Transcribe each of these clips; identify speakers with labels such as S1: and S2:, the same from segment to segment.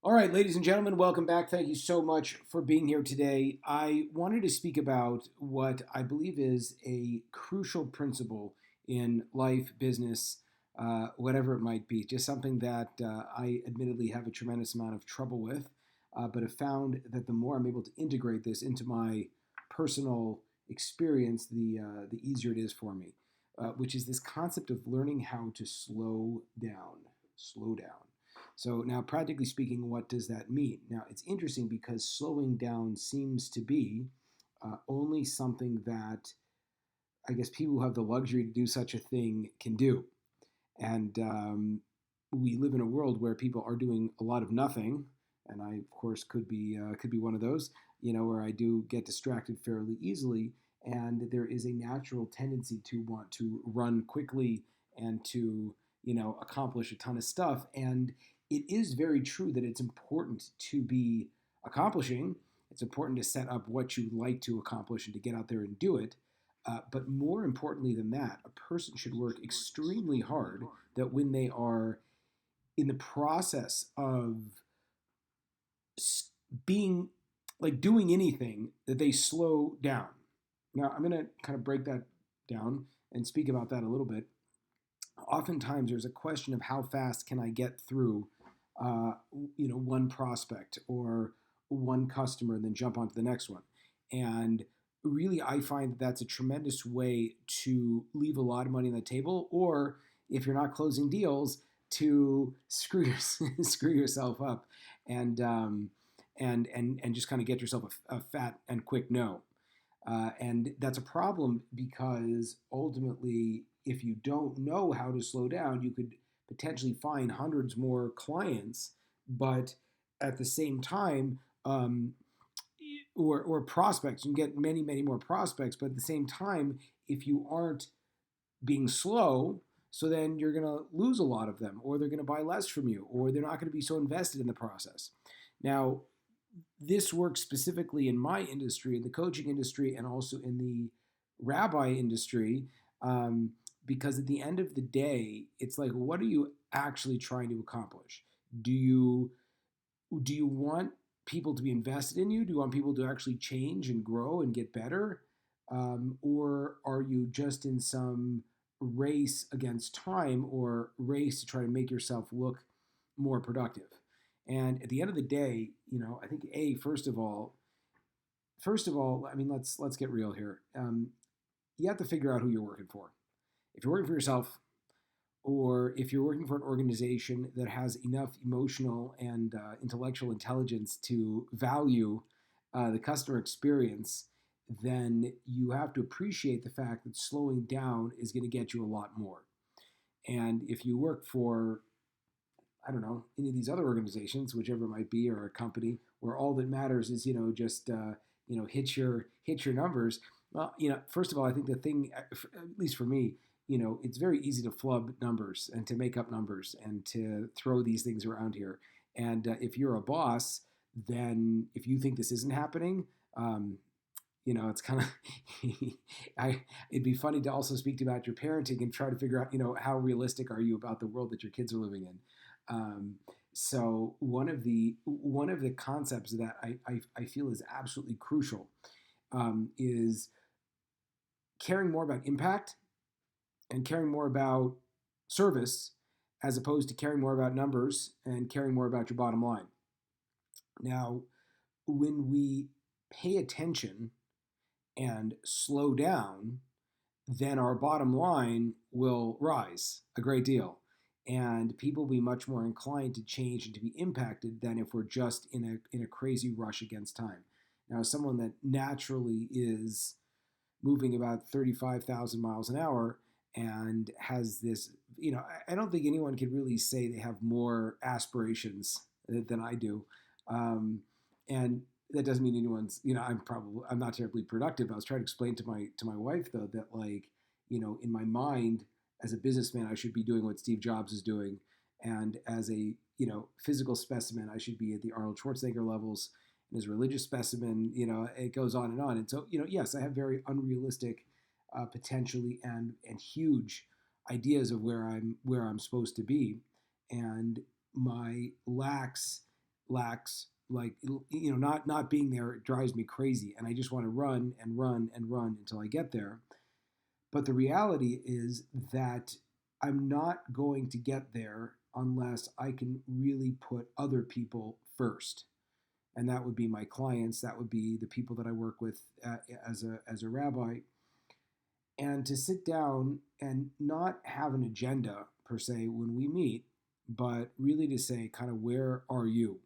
S1: All right, ladies and gentlemen, welcome back. Thank you so much for being here today. I wanted to speak about what I believe is a crucial principle in life, business, whatever it might be. Just something that I admittedly have a tremendous amount of trouble with, but have found that the more I'm able to integrate this into my personal experience, the easier it is for me, which is this concept of learning how to slow down. Slow down. So now, practically speaking, what does that mean? Now, it's interesting because slowing down seems to be only something that I guess people who have the luxury to do such a thing can do. And we live in a world where people are doing a lot of nothing, and I, of course, could be one of those. Where I do get distracted fairly easily, and there is a natural tendency to want to run quickly and to accomplish a ton of stuff. And it is very true that it's important to be accomplishing. It's important to set up what you'd like to accomplish and to get out there and do it. But more importantly than that, a person should work extremely hard that when they are in the process of being like doing anything, that they slow down. Now, I'm going to kind of break that down and speak about that a little bit. Oftentimes, there's a question of how fast can I get through, one prospect or one customer and then jump onto the next one. And really, I find that that's a tremendous way to leave a lot of money on the table, or if you're not closing deals, to screw yourself up and just kind of get yourself a fat and quick no. And that's a problem because ultimately, if you don't know how to slow down, you could potentially find hundreds more clients, but at the same time, or prospects, you can get many, many more prospects, but at the same time, if you aren't being slow, so then you're going to lose a lot of them, or they're going to buy less from you, or they're not going to be so invested in the process. Now, this works specifically in my industry, in the coaching industry, and also in the rabbi industry, because at the end of the day, it's like, what are you actually trying to accomplish? Do you want people to be invested in you? Do you want people to actually change and grow and get better? Or are you just in some race against time or race to try to make yourself look more productive? And at the end of the day, I think first of all, I mean, let's get real here. You have to figure out who you're working for. If you're working for yourself, or if you're working for an organization that has enough emotional and intellectual intelligence to value the customer experience, then you have to appreciate the fact that slowing down is going to get you a lot more. And if you work for, I don't know, any of these other organizations, whichever it might be, or a company where all that matters is, just, hit your numbers. Well, first of all, I think the thing, at least for me, it's very easy to flub numbers and to make up numbers and to throw these things around here. And if you're a boss, then if you think this isn't happening, it's kind of, it'd be funny to also speak to about your parenting and try to figure out, how realistic are you about the world that your kids are living in. So one of the concepts that I feel is absolutely crucial is caring more about impact and caring more about service as opposed to caring more about numbers and caring more about your bottom line. Now, when we pay attention and slow down, then our bottom line will rise a great deal. And people will be much more inclined to change and to be impacted than if we're just in a crazy rush against time. Now, as someone that naturally is moving about 35,000 miles an hour and has this, I don't think anyone can really say they have more aspirations than I do. And that doesn't mean anyone's, I'm not terribly productive. I was trying to explain to my wife though that, like, in my mind as a businessman, I should be doing what Steve Jobs is doing, and as a physical specimen, I should be at the Arnold Schwarzenegger levels. And as a religious specimen, it goes on and on. And so, yes, I have very unrealistic, potentially and huge ideas of where I'm supposed to be, and my lacks, like, not being there drives me crazy, and I just want to run and run and run until I get there. But the reality is that I'm not going to get there unless I can really put other people first. And that would be my clients, that would be the people that I work with as a rabbi. And to sit down and not have an agenda per se when we meet, but really to say, kind of, where are you?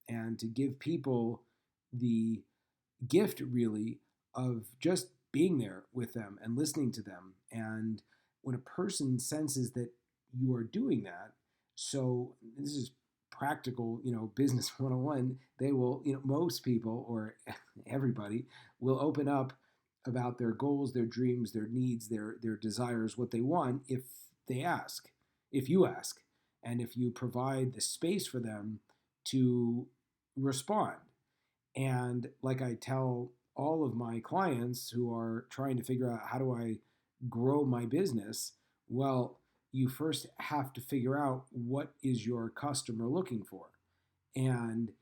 S1: And to give people the gift, really, of just being there with them and listening to them. And when a person senses that you are doing that, so this is practical, business 101, they will, most people, or everybody, will open up about their goals, their dreams, their needs, their desires, what they want, they ask, if you ask, and if you provide the space for them to respond. And like I tell all of my clients who are trying to figure out, how do I grow my business? Well, you first have to figure out, what is your customer looking for? And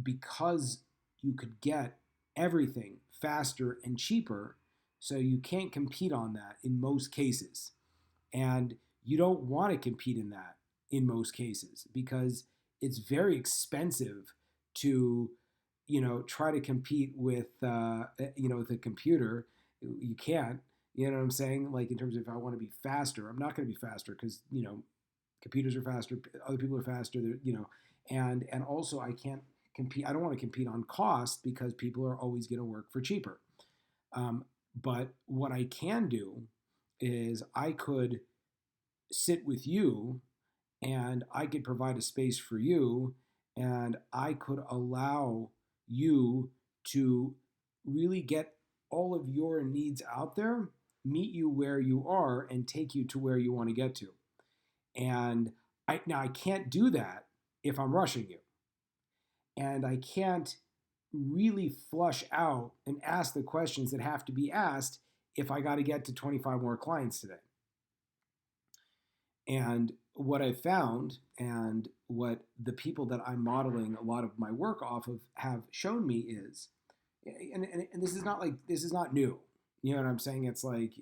S1: because you could get everything faster and cheaper, so you can't compete on that in most cases. And you don't want to compete in that in most cases, because it's very expensive to, try to compete with, with a computer. You can't. You know what I'm saying? Like, in terms of, if I want to be faster, I'm not going to be faster, because computers are faster, other people are faster. And also, I can't compete. I don't want to compete on cost, because people are always going to work for cheaper. But what I can do is, I could sit with you, and I could provide a space for you, and I could allow you to really get all of your needs out there, meet you where you are, and take you to where you want to get to. And I can't do that if I'm rushing you. And I can't really flush out and ask the questions that have to be asked if I got to get to 25 more clients today. And what I've found, and what the people that I'm modeling a lot of my work off of have shown me is, and this is not new. You know what I'm saying? It's like,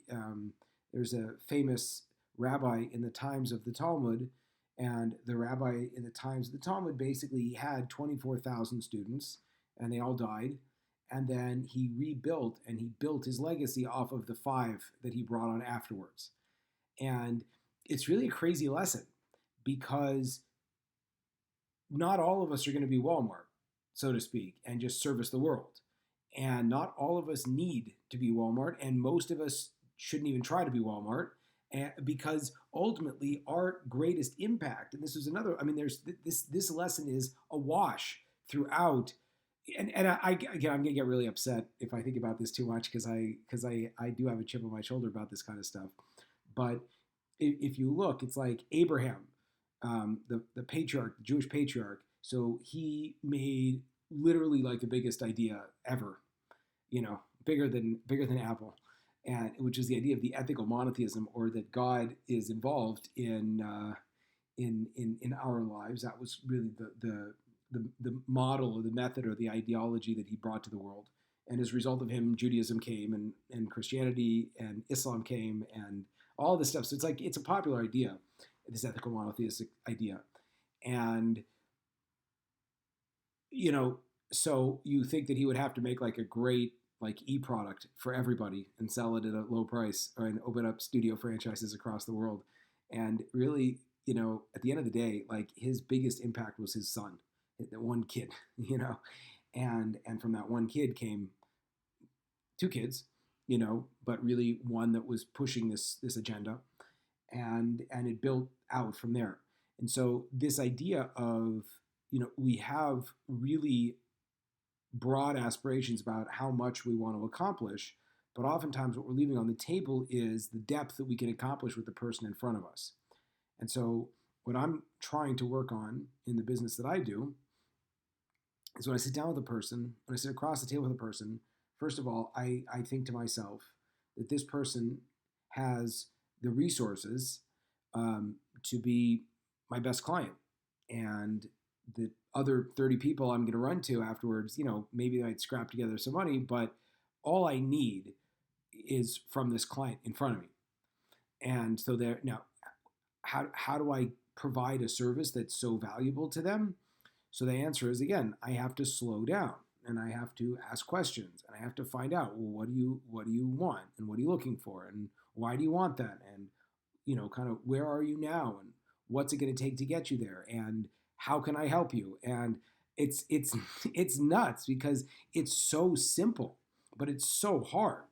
S1: there's a famous rabbi in the times of the Talmud, and the rabbi in the times of the Talmud basically had 24,000 students, and they all died. And then he rebuilt, and he built his legacy off of the 5 that he brought on afterwards. And it's really a crazy lesson, because not all of us are going to be Walmart, so to speak, and just service the world. And not all of us need to be Walmart, and most of us shouldn't even try to be Walmart, because ultimately our greatest impact, and this is another, there's this lesson is awash throughout. And again, I'm gonna get really upset if I think about this too much, because I do have a chip on my shoulder about this kind of stuff. But if you look, it's like Abraham, the patriarch, the Jewish patriarch. So he made literally like the biggest idea ever, bigger than Apple, and which is the idea of the ethical monotheism, or that God is involved in our lives. That was really the model, or the method, or the ideology that he brought to the world. And as a result of him, Judaism came, and Christianity and Islam came, and all this stuff. So it's like, it's a popular idea, this ethical monotheistic idea. And, so you think that he would have to make like a great like e-product for everybody and sell it at a low price, and open up studio franchises across the world. And really, at the end of the day, like, his biggest impact was his son, that one kid, and from that one kid came 2 kids, but really one that was pushing this agenda, and it built out from there. And so this idea of, we have really broad aspirations about how much we want to accomplish, but oftentimes what we're leaving on the table is the depth that we can accomplish with the person in front of us. And so what I'm trying to work on in the business that I do is, when I sit down with a person, when I sit across the table with a person, first of all, I think to myself that this person has the resources, to be my best client, and that other 30 people I'm going to run to afterwards, maybe I might scrap together some money, but all I need is from this client in front of me. And so there now, how do I provide a service that's so valuable to them? So the answer is, again, I have to slow down and I have to ask questions and I have to find out, well, what do you want and what are you looking for and why do you want that, and kind of where are you now and what's it going to take to get you there and how can I help you? And it's it's nuts because it's so simple, but it's so hard,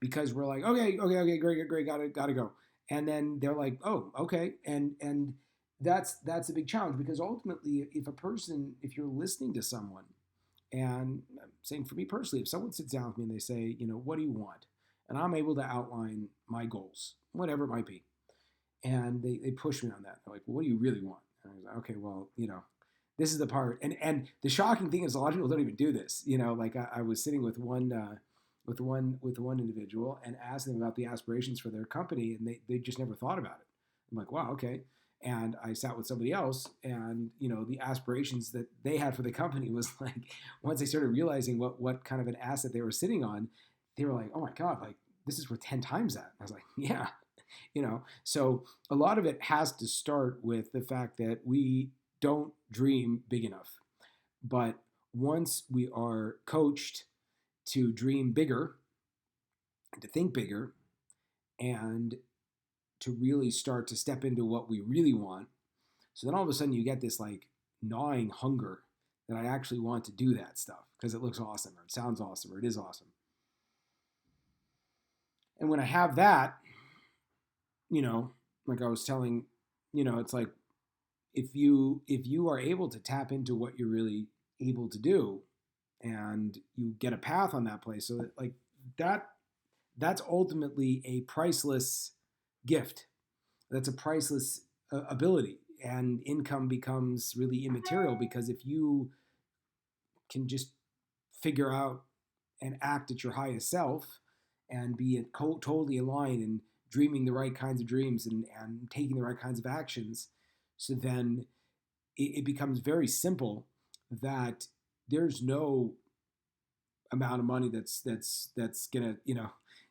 S1: because we're like, okay, great, gotta go, and then they're like, oh, okay, and that's a big challenge because ultimately, if you're listening to someone, and I'm saying for me personally, if someone sits down with me and they say, what do you want, and I'm able to outline my goals, whatever it might be, and they push me on that, they're like, well, what do you really want? And I was like, okay, well, this is the part, and the shocking thing is a lot of people don't even do this. Like I was sitting with one individual and asking them about the aspirations for their company, and they just never thought about it. I'm like, wow, okay. And I sat with somebody else, and the aspirations that they had for the company was like, once they started realizing what kind of an asset they were sitting on, they were like, oh my god, like this is worth 10 times that. I was like, yeah. So a lot of it has to start with the fact that we don't dream big enough. But once we are coached to dream bigger, to think bigger, and to really start to step into what we really want, so then all of a sudden you get this like gnawing hunger that I actually want to do that stuff because it looks awesome or it sounds awesome or it is awesome. And when I have that, like I was telling, it's like if you are able to tap into what you're really able to do and you get a path on that place, so that like that's ultimately a priceless gift. That's a priceless ability, and income becomes really immaterial because if you can just figure out and act at your highest self and be totally aligned and dreaming the right kinds of dreams and taking the right kinds of actions, so then it becomes very simple that there's no amount of money that's gonna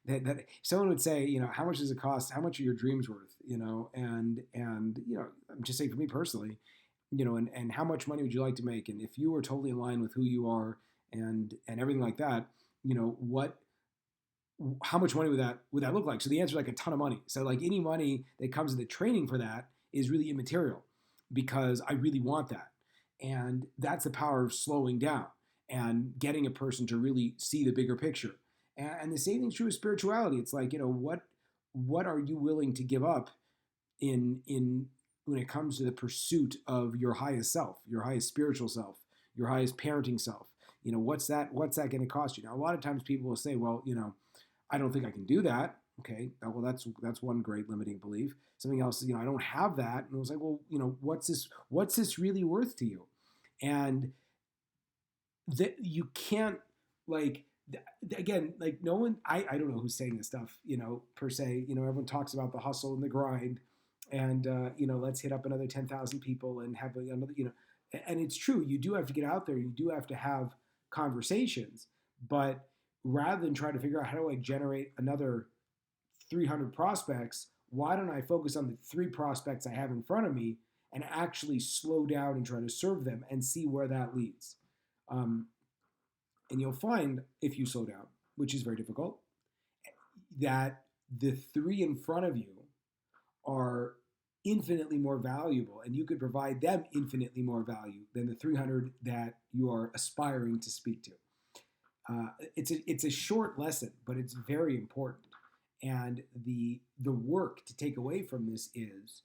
S1: that someone would say, how much does it cost, how much are your dreams worth, and I'm just saying for me personally, and how much money would you like to make, and if you were totally in line with who you are and everything like that, what how much money would that look like? So the answer is like a ton of money. So like any money that comes in the training for that is really immaterial because I really want that. And that's the power of slowing down and getting a person to really see the bigger picture. And the same thing's true with spirituality. It's like, what are you willing to give up in when it comes to the pursuit of your highest self, your highest spiritual self, your highest parenting self? What's that going to cost you? Now, a lot of times people will say, well, I don't think I can do that. Okay, well, that's one great limiting belief. Something else is, I don't have that. And it was like, well, what's this really worth to you? And that you can't, like, again, like no one, I don't know who's saying this stuff, per se. Everyone talks about the hustle and the grind, and let's hit up another 10,000 people and have another, and it's true. You do have to get out there. You do have to have conversations, but rather than try to figure out how do I generate another 300 prospects, why don't I focus on the 3 prospects I have in front of me and actually slow down and try to serve them and see where that leads. And you'll find, if you slow down, which is very difficult, that the 3 in front of you are infinitely more valuable, and you could provide them infinitely more value than the 300 that you are aspiring to speak to. It's a short lesson, but it's very important. And the work to take away from this is,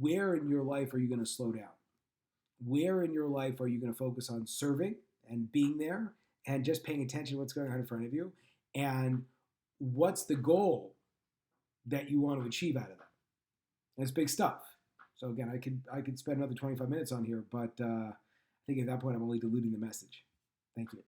S1: where in your life are you going to slow down? Where in your life are you going to focus on serving and being there and just paying attention to what's going on in front of you? And what's the goal that you want to achieve out of that? And it's big stuff. So again, I could spend another 25 minutes on here, but I think at that point I'm only diluting the message. Thank you.